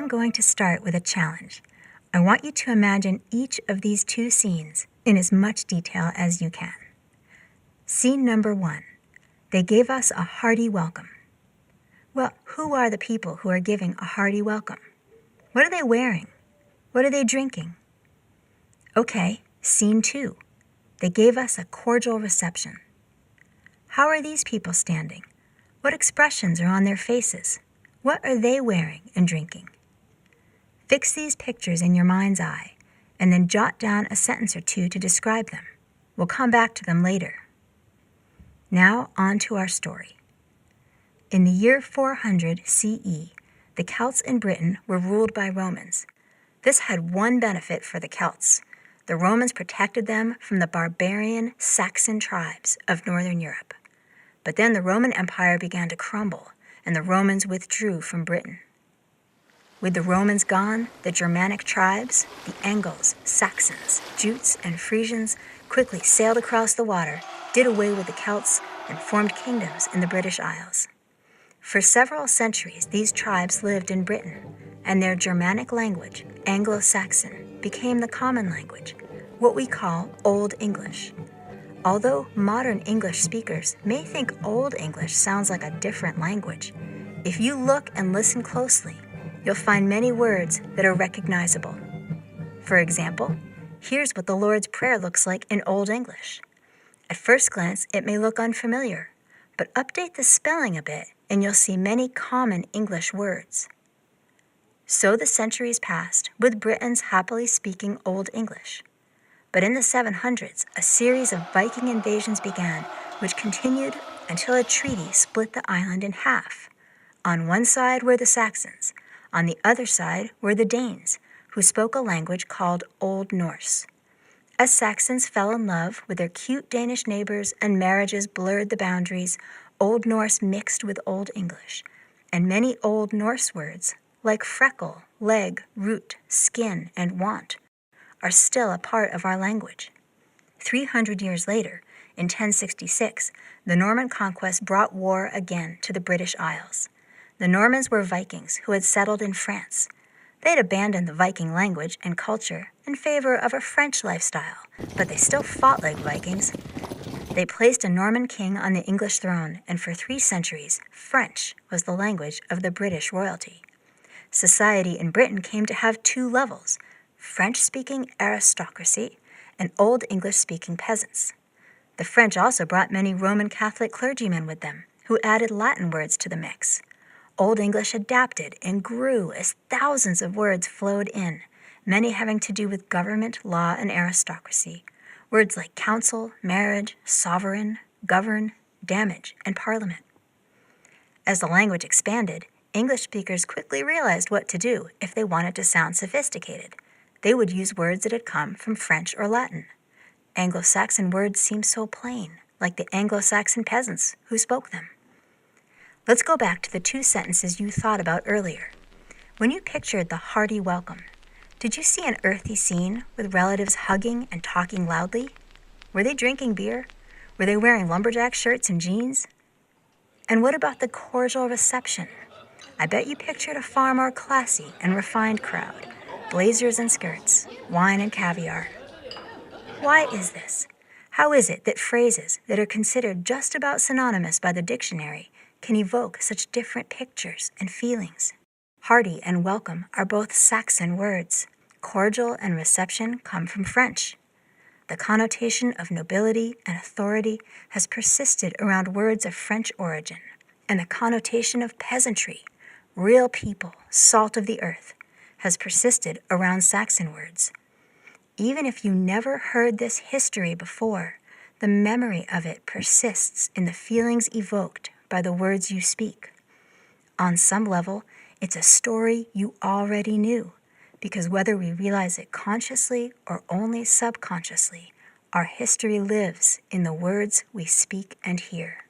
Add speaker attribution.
Speaker 1: I'm going to start with a challenge. I want you to imagine each of these two scenes in as much detail as you can. Scene number 1. They gave us a hearty welcome. Well, who are the people who are giving a hearty welcome? What are they wearing? What are they drinking? Okay, scene 2. They gave us a cordial reception. How are these people standing? What expressions are on their faces? What are they wearing and drinking? Fix these pictures in your mind's eye, and then jot down a sentence or two to describe them. We'll come back to them later. Now on to our story. In the year 400 CE, the Celts in Britain were ruled by Romans. This had one benefit for the Celts. The Romans protected them from the barbarian Saxon tribes of northern Europe. But then the Roman Empire began to crumble, and the Romans withdrew from Britain. With the Romans gone, the Germanic tribes, the Angles, Saxons, Jutes, and Frisians quickly sailed across the water, did away with the Celts, and formed kingdoms in the British Isles. For several centuries, these tribes lived in Britain, and their Germanic language, Anglo-Saxon, became the common language, what we call Old English. Although modern English speakers may think Old English sounds like a different language, if you look and listen closely, you'll find many words that are recognizable. For example, here's what the Lord's Prayer looks like in Old English. At first glance, it may look unfamiliar, but update the spelling a bit and you'll see many common English words. So the centuries passed, with Britons happily speaking Old English. But in the 700s, a series of Viking invasions began, which continued until a treaty split the island in half. On one side were the Saxons. On the other side were the Danes, who spoke a language called Old Norse. As Saxons fell in love with their cute Danish neighbors and marriages blurred the boundaries, Old Norse mixed with Old English, and many Old Norse words, like freckle, leg, root, skin, and want, are still a part of our language. 300 years later, in 1066, the Norman conquest brought war again to the British Isles. The Normans were Vikings who had settled in France. They had abandoned the Viking language and culture in favor of a French lifestyle, but they still fought like Vikings. They placed a Norman king on the English throne, and for 3 centuries, French was the language of the British royalty. Society in Britain came to have 2 levels: French-speaking aristocracy and Old English-speaking peasants. The French also brought many Roman Catholic clergymen with them, who added Latin words to the mix. Old English adapted and grew as thousands of words flowed in, many having to do with government, law, and aristocracy. Words like council, marriage, sovereign, govern, damage, and parliament. As the language expanded, English speakers quickly realized what to do if they wanted to sound sophisticated. They would use words that had come from French or Latin. Anglo-Saxon words seemed so plain, like the Anglo-Saxon peasants who spoke them. Let's go back to the 2 sentences you thought about earlier. When you pictured the hearty welcome, did you see an earthy scene with relatives hugging and talking loudly? Were they drinking beer? Were they wearing lumberjack shirts and jeans? And what about the cordial reception? I bet you pictured a far more classy and refined crowd. Blazers and skirts, wine and caviar. Why is this? How is it that phrases that are considered just about synonymous by the dictionary can evoke such different pictures and feelings? Hearty and welcome are both Saxon words. Cordial and reception come from French. The connotation of nobility and authority has persisted around words of French origin, and the connotation of peasantry, real people, salt of the earth, has persisted around Saxon words. Even if you never heard this history before, the memory of it persists in the feelings evoked by the words you speak. On some level, it's a story you already knew, because whether we realize it consciously or only subconsciously, our history lives in the words we speak and hear.